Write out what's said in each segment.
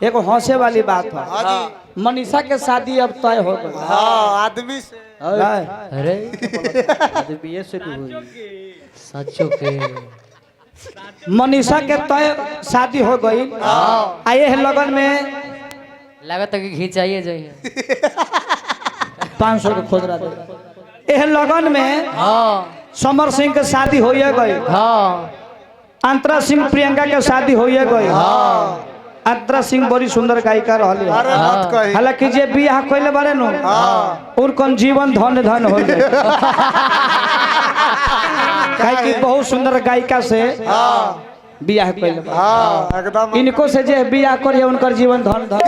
एगो हंसे वाली बात है। मनीषा के शादी अब तय हो गई। आदमी से अरे आदमी से हुई सचो के मनीषा के तय शादी हो गई। आए लगन में लागत है कि घिंचाइए जाइए 500 के खुदरा दे। एह लगन में हाँ समर सिंह के शादी हो गई। हाँ अंतरा सिंह प्रियंका के शादी हो गई। अंतरा सिंह बड़ी सुंदर गायिका रहली। अरे मत कही। हालांकि जे बियाह कइले बारे नु और कौन जीवन धन धन हो गए। काहे कि बहुत सुंदर गायिका से बियाह कइले बा। एकदम इनको से जे बियाह करिए उनकर जीवन धन धन।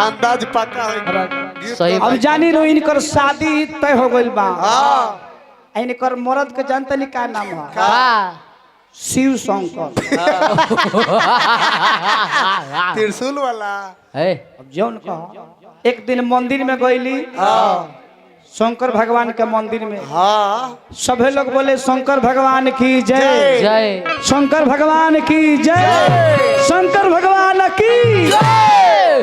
अंदाज पक्का है। सही अब जानी नु इनकर शादी तय हो गइल बा। इनकर मर्द के जानतनी का नाम है? हाँ शिव शंकर। त्रिशूल वाला है अब जौन कहा एक दिन मंदिर में गईली शंकर भगवान के मंदिर में। सभी लोग बोले शंकर भगवान की जय, जय शंकर भगवान की जय, शंकर भगवान की जय।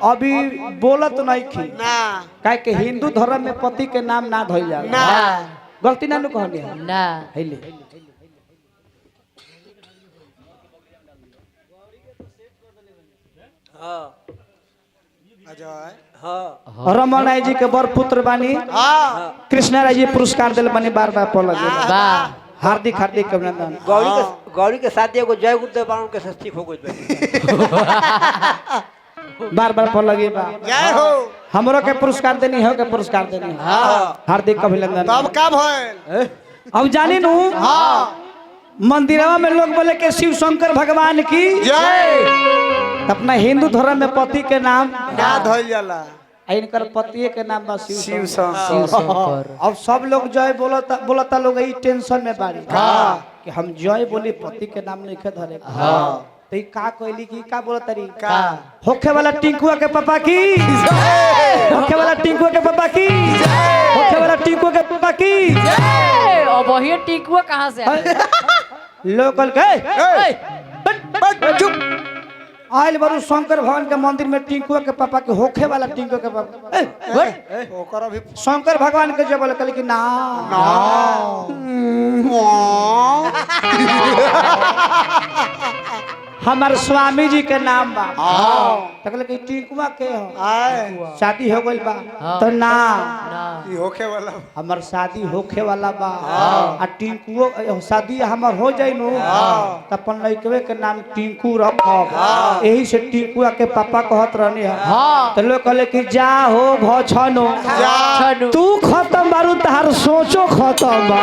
अभी बोलत नहीं की ना काहे कि हिंदू धर्म में पति के नाम ना धइल जाला। ना गलती ना नु कहली है। ना हेले अजय रमन राय जी के बर पुत्र बानी। कृष्णा राय जी पुरस्कार दिल बानी बार बार पल वाह हार्दिक हार्दिक अभिनंदन। गौरी के साथ एगो जय गुरुदेव बावन के सस्ती हो गई बार बार पल लगे बा। जय हो। हमरो के पुरस्कार देनी हो के पुरस्कार देनी है। हार्दिक अभिनंदन। तब का भइल? अब जानी नु मंदिरवा में लोग बोले के शिव शंकर भगवान की जय। अपना हिंदू धर्म में पति के नाम ना धइल जाला। इनकर पति के नाम बा शिव शिव शंकर। शिव शंकर अब सब लोग जय बोलता बोलता लोग ई टेंशन में बारी कि हम जय बोली पति के नाम नहीं धरे। तो ई का कहली की का बोलत तरी का होखे वाला टिंकुआ के पापा की होखे वाला टिंकुआ के पापा की होखे वाला टिंकुआ के पापा की अब वही टिकुआ कहाँ से आया? लोकल के चुप आयल बारू शंकर भगवान के मंदिर में टिंकुआ के पापा के होखे वाला टिंकुआ के पापा ओकर अभी शंकर भगवान के जब बोले कि ना हमार स्वामी जी के नाम बा। तो कहले कि टिंकुआ के हो शादी हो गइल बा। तो ना ई होखे वाला हमार शादी होखे वाला बा। आ टिंकुओ शादी हमार हो जाई नु त अपन लइकवे के नाम टिंकू रखब। यही से टिंकुआ के पापा कहत रहनी है। तो लोग कहले कि जा हो भछनो छनु तू खत्म बारू तार सोचो खत्म बा।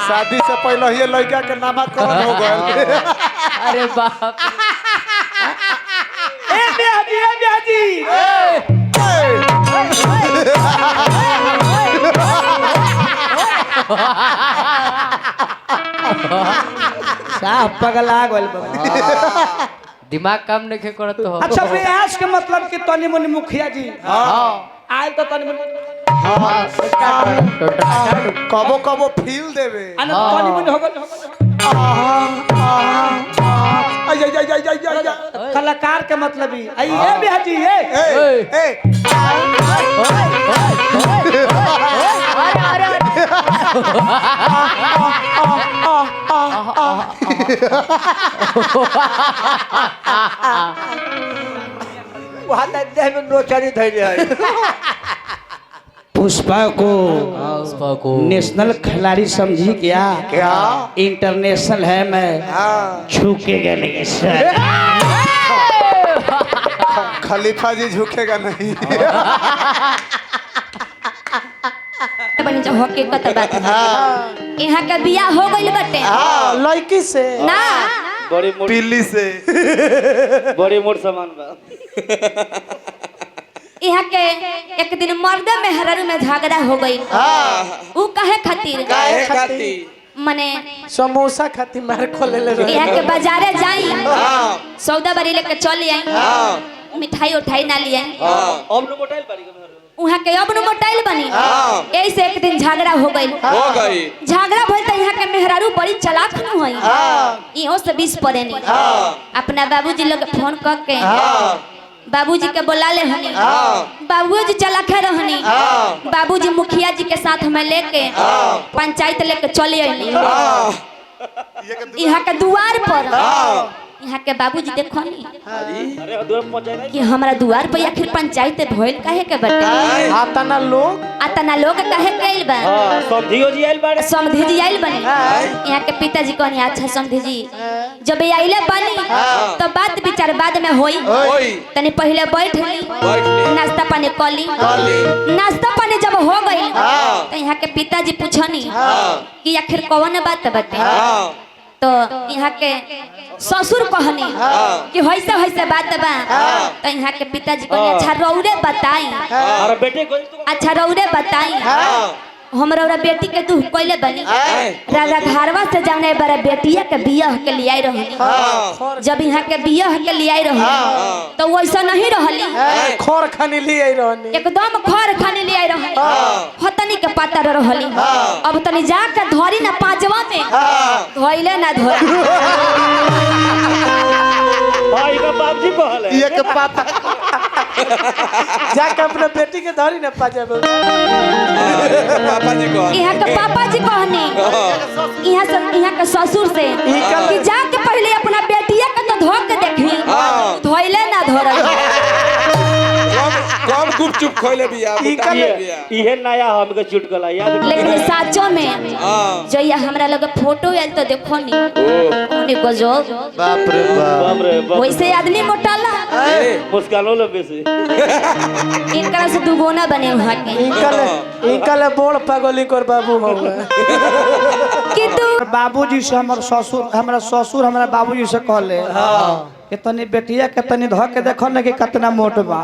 शादी से पहले ही लड़का के नामकरण हो गए। अरे बाप ए बियाजी साफ पगला गइल बा। दिमाग काम नहीं करत तो हो। अच्छा प्रयास के मतलब कि तनी मनी मुखिया जी आयल तो तनी मनी कबो कबो फील देवे। तनी मनी हो गइल। कलाकार के मतलब ही आई ये बिहाजी ये वहाँ तक देह में नोचनी धैर्य है। पुष्पा को नेशनल खिलाड़ी समझी क्या? क्या इंटरनेशनल है मैं छू के गए सर। खलीफा जी झुकेगा नहीं। बनी जो हकीकत बात है। यहाँ का बियाह हो गइल बटे लड़की से ना बड़ी पिल्ली से बड़ी मोट सामान बा। यहाँ के एक दिन मर्दे में हरारू में झगड़ा हो गई। ऊ काहे खातिर मने समोसा खाती मार खोले ले रहे। यहाँ के बाजारे जाई सौदा बारी लेके चल आई मिठाई उठाई ना लिए अब लोग मोटाइल बारी वहाँ के अब न मोटाइल बनी ऐसे एक दिन झगड़ा हो गई झगड़ा भइल त यहाँ के मेहरारू बड़ी चालाक न होई इहो से 20 पड़े नहीं अपना बाबूजी लोग फोन करके बाबूजी के बुला ले हनी बाबूजी चलाखे रहनी बाबूजी मुखिया जी के साथ में लेके पंचायत लेके चले आइली यहाँ के द्वार पर यहाँ के बाबूजी देखो नी कि हमारा द्वार पर आखिर पंचायत भइल काहे के बटे आतना लोग काहे गइल बा समधियो जी आइल बाड़े समधी जी आइल बनी यहाँ के पिताजी कहनी अच्छा समधी जी जब आइले बनी तो बात विचार बाद में होई तनी पहले बैठ ली नाश्ता पानी कर ली नाश्ता पानी जब हो गई तो यहाँ के पिताजी पूछनी कि आखिर कौन बात बटे तो यहाँ के ससुर कहनी कि वैसे वैसे बात बा तो यहाँ के पिताजी कहनी अच्छा रौरे बताई अच्छा रौरे बताई हमरा बेटी के दुख कोइले बनी राजा घरवा से जाने बड़ा बेटिया के बियाह के लिए आई रहनी जब यहाँ के बियाह के लिए आई रहनी तो वैसा नहीं रहली खोर खानी ले आई रहनी एकदम खर खाने ले आई रहनी हतनी के पाता रहली अब तनी जाके धरी ना पांचवा में धोइले ना धोरा भाई का बाबूजी कहले ये के पापा जाके अपने बेटी के धरी न पाजे यहाँ के पापा जी कहनी यहाँ के ससुर से कि जाके पहले अपना बेटिया के तो धो के देखी धोइले ना धोरा कम गुपचुप खोले बिया इहे नया हमके चुटकला याद लेकिन साचो में जो ये हमरा लगे फोटो आयल तो देखो नी ओने गजब बाप रे बाप वैसे आदमी मोटाला मुस्कानो लबे से इनका से दुगुना बने वहां के इनकले बोड़ पागली कर बाबू हो कि तू बाबूजी से हमरा ससुर हमरा बाबूजी से कहले कि तनी बेटिया के तनी धो के देखो ना कि कितना मोट बा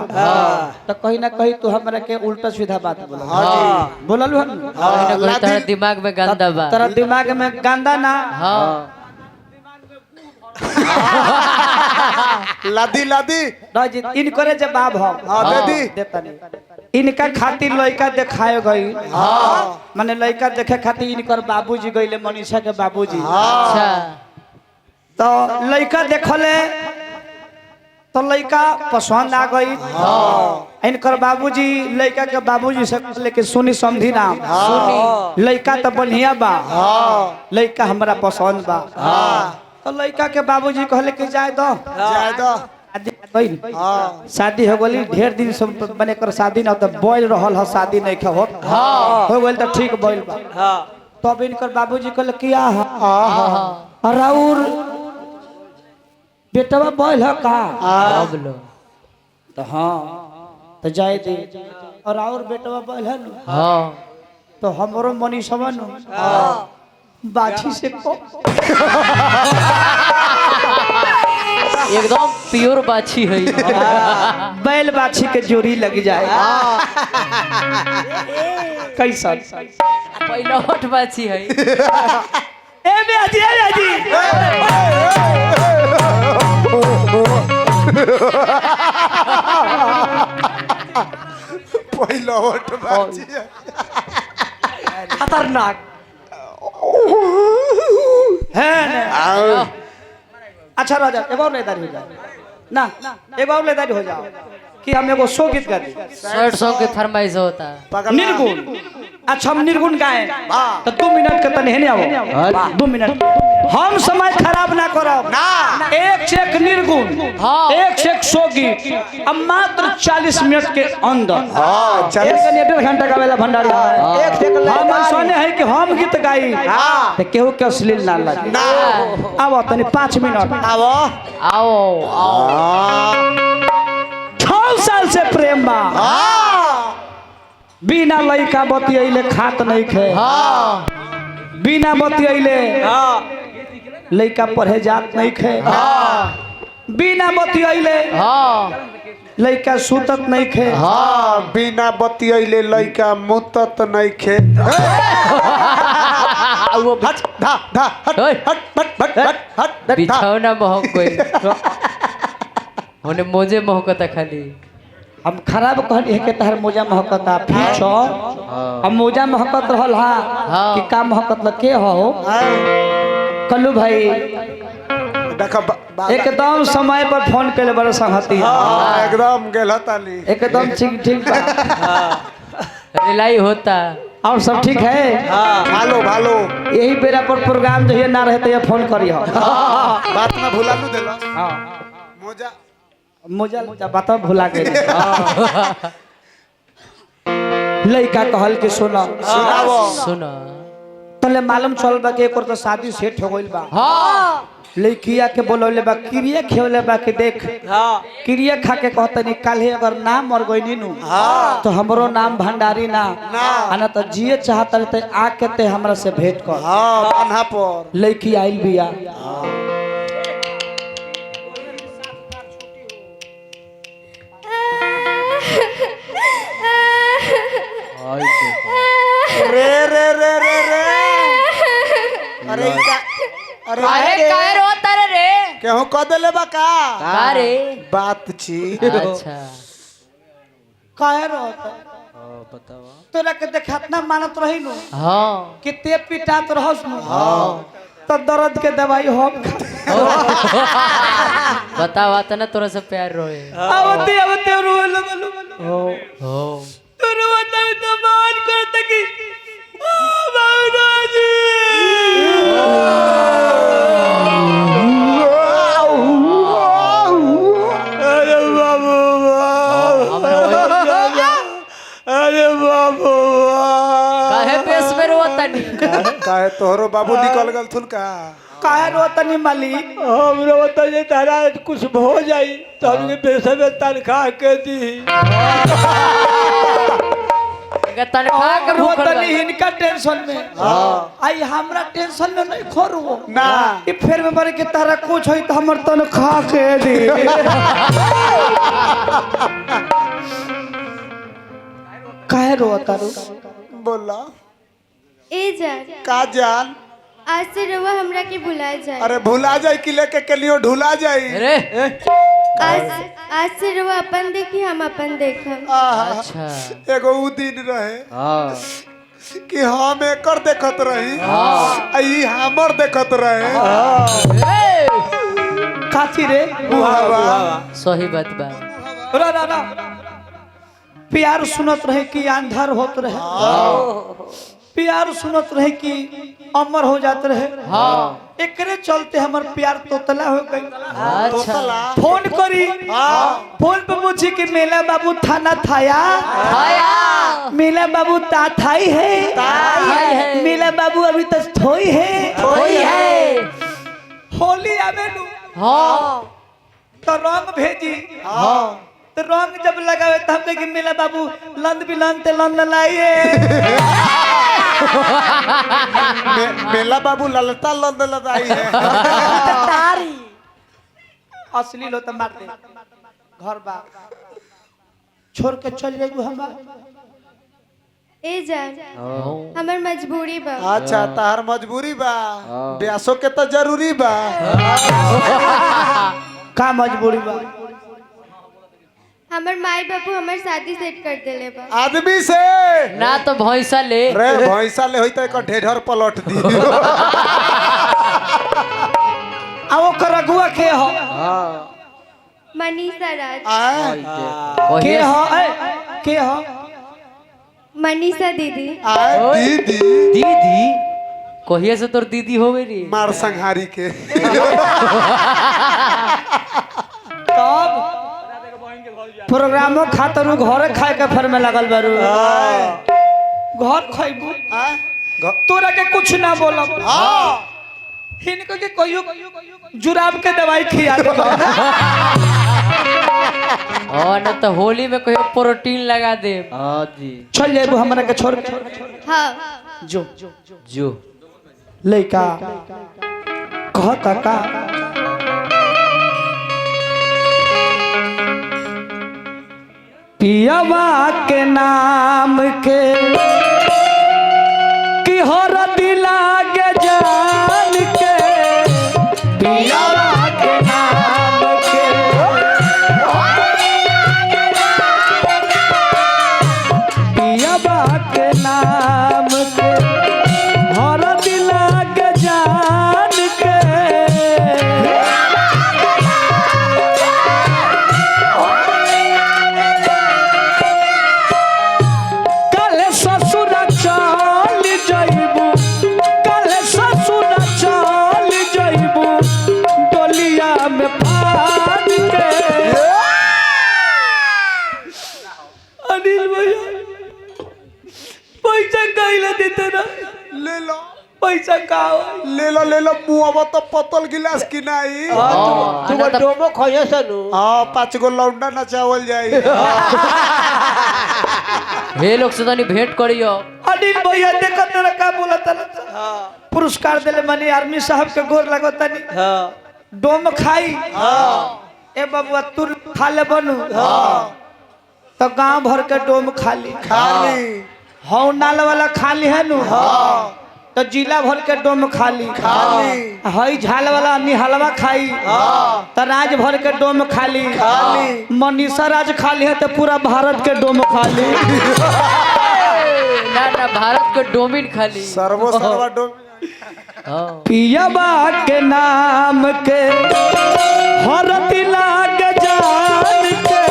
तो कहीं ना कहीं तू हमरा के उल्टा सीधा बात बोललू हन तेरा दिमाग में गंदा बा तेरा दिमाग में गंदा ना लादी जी इन करे जवाब हम दे देतनी इनका खातिर लड़का देखाए गई माने लड़का देखे खातिर इनकर बाबूजी गइले मनीषा के बाबूजी अच्छा तो लड़का देखले तो लड़का पसंद आ गई इनकर बाबूजी लड़का के बाबूजी से लेके सुनी समझी नाम लड़का तो बढ़िया बा लड़का हमरा पसंद बा तो लड़का के बाबूजी कहले कि जाए दो शादी हो गई ढेर दिन से बने कर शादी ना तो बोल रहल है शादी नहीं खे हो गई तो ठीक बोल बा तब इनकर बाबूजी कहले किया राउर बेटवा बोल है का तो हाँ तो जाए दे और और बेटवा बोल है ना तो हमरो मनी समन बाछी से को एकदम प्योर बाछी है बैल बाछी के जोड़ी लग जाए कैसा पहला हट बाछी है ए बेजी पहिलो वोट बाजी खतरनाक है अच्छा राजा एक और लेदारी हो जाओ ना एक और लेदारी हो जाओ कि हम एगो सो गीत गा दी शर्ट सॉन्ग के फरमाइश होता है निर्गुण अच्छा हम निर्गुण गाएं तो 2 मिनट के तने हेने आओ 2 मिनट हम समय खराब ना करब ना एक से एक निर्गुण एक से एक सो गीत अब मात्र 40 मिनट के अंदर 1.5 घंटा का वेला भंडारी एक से हम सुने है कि हम गीत गाई तो केहू के अश्लील ना लगे अब तनी 5 मिनट आओ आओ 6 साल से प्रेम बा बिना लइका बतियले खात नहीं खे बिना बतियले लइका पढ़े जात नहीं खे बिना बतियले लइका सुतत नहीं खे बिना बतियले लइका मुतत नहीं खे हट धा धा हट हट हट हट हट बिछौना महक गई होने मोजे महकता खाली हम खराब कहनी है कि तहर मोजा महकता पीछो हम मोजा महकत रहल हा कि का महकत के हो कल्लू भाई एकदम समय पर फोन कैले बड़े संगति एकदम गेल ताली एकदम ठीक रिलाई होता और सब ठीक है। भालो भालो यही बेरा पर प्रोग्राम जो ना रहे तो ये फोन करी हो बात में भुला नु देला मोजा मोजा बात भुला गए लड़का कहल के सुना सुना तले मालूम चल बा के तो शादी सेट हो गइल बा लड़किया के बोलौले बा क्रिया खेवले बा के देख क्रिया खा के कहते नहीं काल्हे अगर ना मर गई नु तो हमरो नाम भंडारी ना आना तो जिए चाहत रहते आके ते हमरा से भेंट कर कान्हा पर लड़की आइल बिया रे रे रे रे रे अरे अरे काहे रोता रे केहू कह देले बा का रे बात छी अच्छा काहे रहत बतावा तोरा के देखत ना मानत रही नु हां कि ते पिटात रहस नु तो दर्द के दवाई हम बतावा त ना तोरा से प्यार रोए आवते रोए लगलू हो तू रोता तो मान करत कि ओ बाबूजी अरे बाबू अरे बाबू काहे पेश में रोता नहीं काहे तोहरो बाबू निकल गल थुन का काहे रोतनी मालिक हम रोता जे तारा कुछ हो जाई तो हमके पैसे में तनख्वाह के दी तनख्वाह के रोतनी इनका टेंशन में आई हमरा टेंशन में नहीं खोरू ना ई फिर में बारे के तारा कुछ होई तो हमर तनख्वाह के दी काहे रोता रो बोला ए जान का जान आज से रवा हमरा के भुला जाए अरे भुला जाई कि लेके के लियो ढुला जाई अरे आज से रवा अपन देखी हम अपन देखम अच्छा एगो उ दिन रहे कि हम एकर देखत रही आई हमर देखत रहे काची रे सही बात बा रा रा रा प्यार सुनत रहे कि अंधार होत रहे प्यार सुनत रहे कि अमर हो जाते रहे एकरे चलते हमर प्यार तोतला हो गई अच्छा फोन करी फोन पे पूछी कि मेला बाबू थाना थाया मेला बाबू ता थाई है मेला बाबू अभी तक थोई है होली आवे नु तो रंग भेजी तो रंग जब लगावे तो हम कि मेला बाबू लंद बिलन ते लंद लाइए मेला बाबू ललता लंद लदाई है असली लो तो मार दे घर बा छोड़ के चल जाइबू हम ए जान हमर मजबूरी बा अच्छा तार मजबूरी बा ब्यासो के तो जरूरी बा का मजबूरी बा हमर माई बाबू हमर शादी सेट कर देले बा आदमी से ना तो भैंसा ले रे भैंसा ले होई तो एक ढेढर पलट दी आ ओकर अगुआ के हो मनीषा राज के हो के हो मनीषा दीदी दीदी दीदी कहिए से तोर दीदी होवे रे मार संहारी के तब प्रोग्रामो खातर घरे खाए के फर में लगल बारू घर खइबू तोरा के कुछ ना बोलब हिनको के कहियो जुराब के दवाई खिया दे और न तो होली में कहियो प्रोटीन लगा दे हां जी चल जाइबू हमरा के छोड़ के हां जो लइका कहता का पियावा के नाम के कि हर दिला के जान के पियावा के नाम के पैसा का ले लो मुआवा तो पतल गिलास की नहीं। तू डोमो खोजे सनु हाँ 5 गो लौंडा नचावल जाई। हे लोग से तनी भेंट करियो। अनिल भैया देखो तेरा का बोला था पुरस्कार देले मनी आर्मी साहब के गोर लगो तनी डोम खाई ए बबुआ तू खा ले बनू तो गांव भर के डोम खाली हौ नाल वाला खाली है नु तो जिला भर के डोम खाली हई झाल वाला निहलवा खाई तो राज भर के डोम खाली मनीषा राज खाली है तो पूरा भारत के डोम खाली। ना ना भारत के डोमिन खाली सर्वा डोम पियाबा के नाम के हर दिला के जान के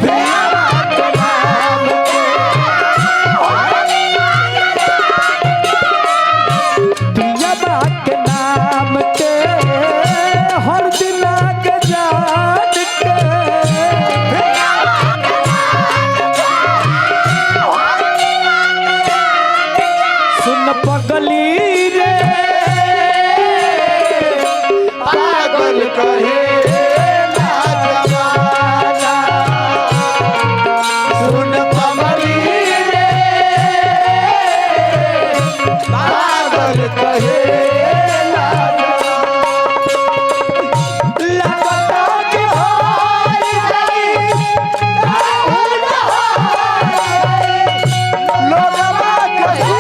पियाबा के नाम के पियाबा के नाम के हर दिला के जान के सुन पगली पागल कहे ना जमाना सुन पगली रे पागल कहे ना लगता कि हार गई लोगवा कहे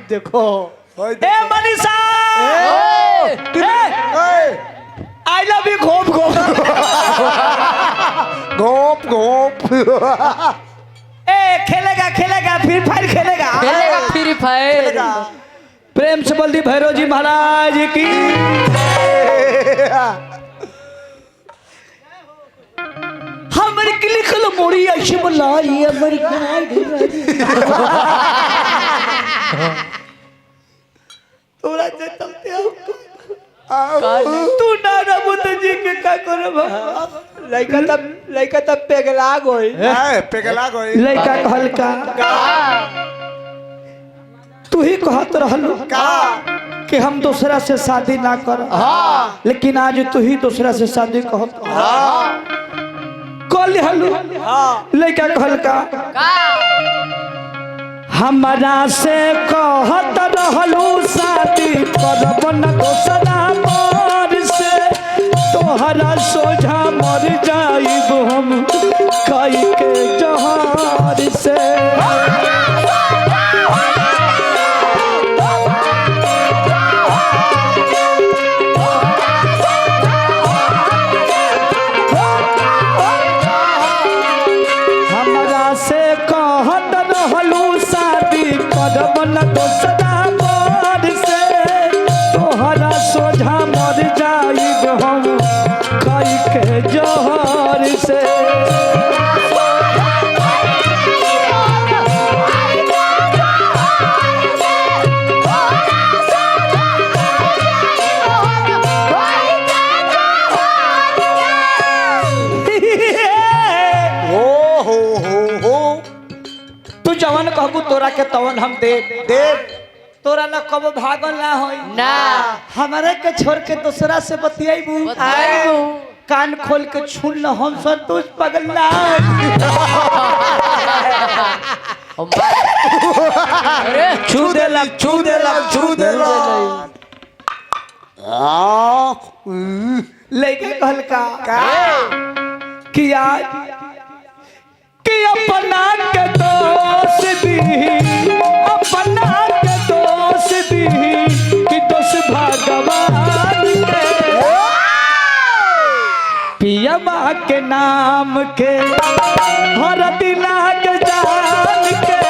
देखो ए मनीषा आई लव यू घोप घोप ए खेलेगा फ्री फायर खेलेगा फ्री फायर। प्रेम से बोल दी भैरव जी महाराज की। हमर के लिखल मोरी ऐसे बोलाई हमर तोरा जे चलते तू नाना बुद्ध जी के का करब लइका तब पेगला गई लइका कहलका तू ही कहत रहलू कि हम दूसरा से शादी ना कर लेकिन आज तू ही दूसरा से शादी कहत कल हलू लइका कहलका हमरा से कहत रहलू शादी करब न दूसरा मोर से तोहरा सोझा मर जाइब हम कई के जहर से। हमरा से कहत रहलू शादी करब न दूसरा मोर से तोहरा सोझा मर जाइब हम कई के जहर से। तू जवन कहबू तोरा के तवन हम देव तोरा ना कबो भागल ना होई ना हमारे के छोड़ के दूसरा से बतियाईबू कान खोल के छुन ल हम संतोष पगल ना अरे छू देला लेके कहल का कि आज कि अपना के दोष दी, अपना के दोष दी कि दोष भगवान के, पियमा के नाम के हर दिला के जान के।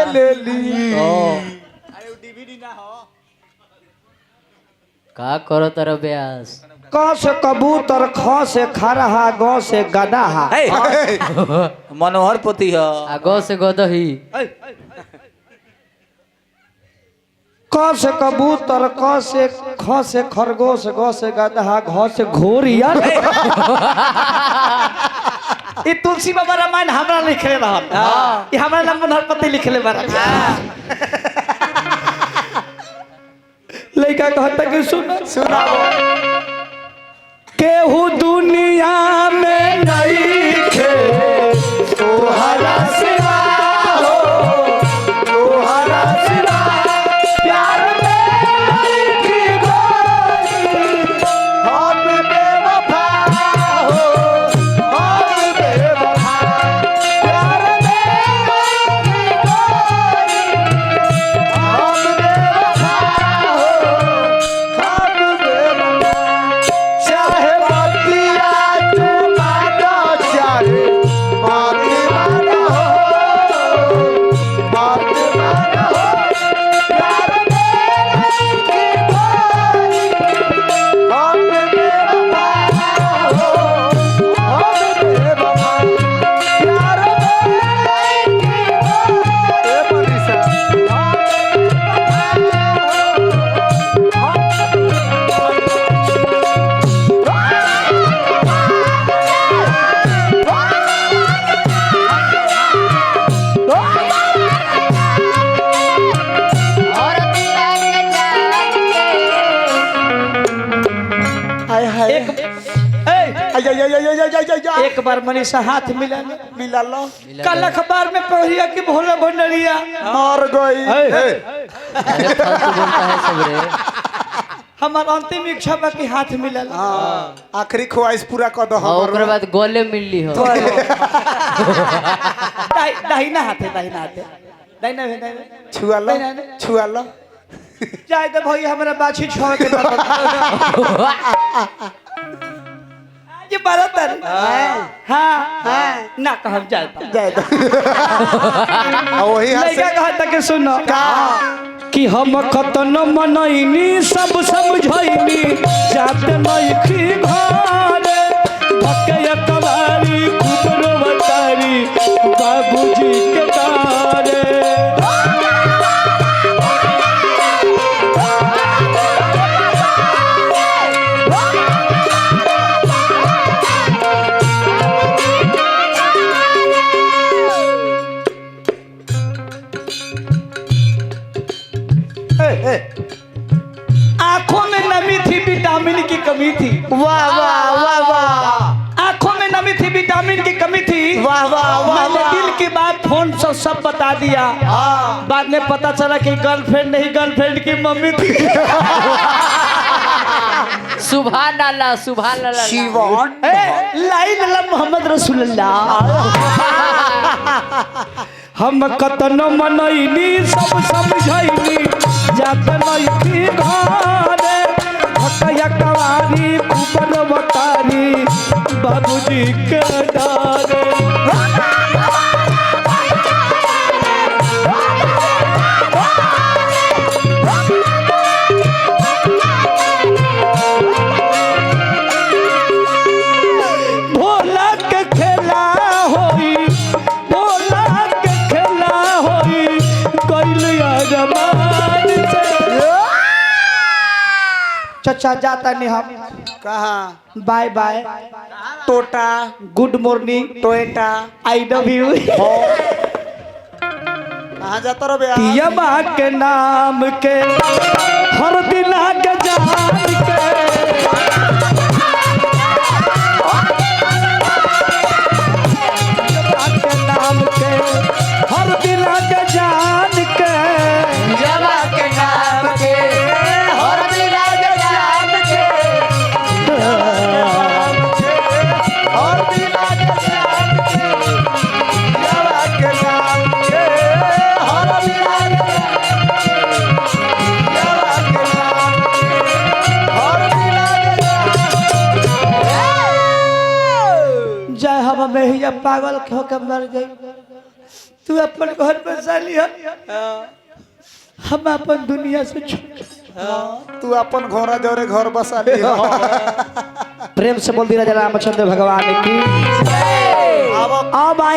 ले ली। का करो तर ब्यास? क से कबूतर, ख से खरहा, ग से गदहा। मनोहर पोती है। गो से गोदही। क से कबूतर, क से ख से खरगोश, ग से गदहा, घ से घोड़िया। ये तुलसी बाबा रामायण हमरा लिखले रहल। ये हमरा नाम मनोहर पति लिखले बारा। लड़का कहता कि सुनाओ केहू दुनिया में नहीं खे तोहरा सिवा हो, तोहरा सिवा प्यार में नहीं थी गोरी, हम बेवफा हो, हम बेवफा प्यार में नहीं थी गोरी, हम बेवफा हो, हम बेवफा चाहे बतिया तू मानो, चाहे बात मानो, बात मानो प्यार में नहीं थी गोरी, हम बेवफा हो, हम बेवफा प्यार में नहीं थी गोरी, एक बार मनीषा हाथ मिला लो कल अखबार में पढ़िया कि भोला भंडरिया मर गई। अरे फालतू बोलता है सब रे। हमार अंतिम इच्छा बा कि हाथ मिला लो। आखिरी ख्वाहिश पूरा कर दो। ओकरे बाद गोले मिलली हो। दाहिना हाथ है, दाहिना हाथ है, दाहिना है, दाहिना छुआ लो, छुआ लो। जाए तो भाई हमारा बाछी छोड़ के ये बराबर। हाँ ना कहब जाए तो वही लड़का कहता कि सुनो कि हम खतन मनैनी सब समझैनी जाते नइखी घरे भके कवारी खूब रोवतारी बाबूजी के तारे। आंखों में नमी थी, विटामिन की कमी थी। वाह वाह वाह वाह। आंखों में नमी थी, विटामिन की कमी थी। वाह वाह वाह। मैंने दिल की बात फोन से सब बता दिया। बाद में पता चला कि गर्लफ्रेंड नहीं, गर्लफ्रेंड की मम्मी थी। सुभान अल्लाह, सुभान अल्लाह। शिवान लाइन अल्लाह मोहम्मद रसूलुल्लाह। हम कतन मनैनी सब समझैनी जात नइखी घरे भकया कवारी खूब बतारी बाबूजी के डारे। भोला के खेला होई, भोला के खेला होई कैलिया जमान से। चचा जाता नहीं हम कहाँ? Bye bye Toyota good morning Toyota I love you. कहाँ जाता रहो बे पियबा के नाम के हर दिना के जान के पियबा के नाम के हर दिना के जान के जवा के नाम के हर दिला के जान के और दिला के जान के जवा के नाम के हर दिला के जवा के नाम के हर दिला के जय हम मैया पागल हो के मर गई तू अपन घर में सालिया हम अपन दुनिया से छूट तू अपन घोड़ा जोरे घर बसा लिया प्रेम से बोल दी राजा रामचंद्र भगवान की अब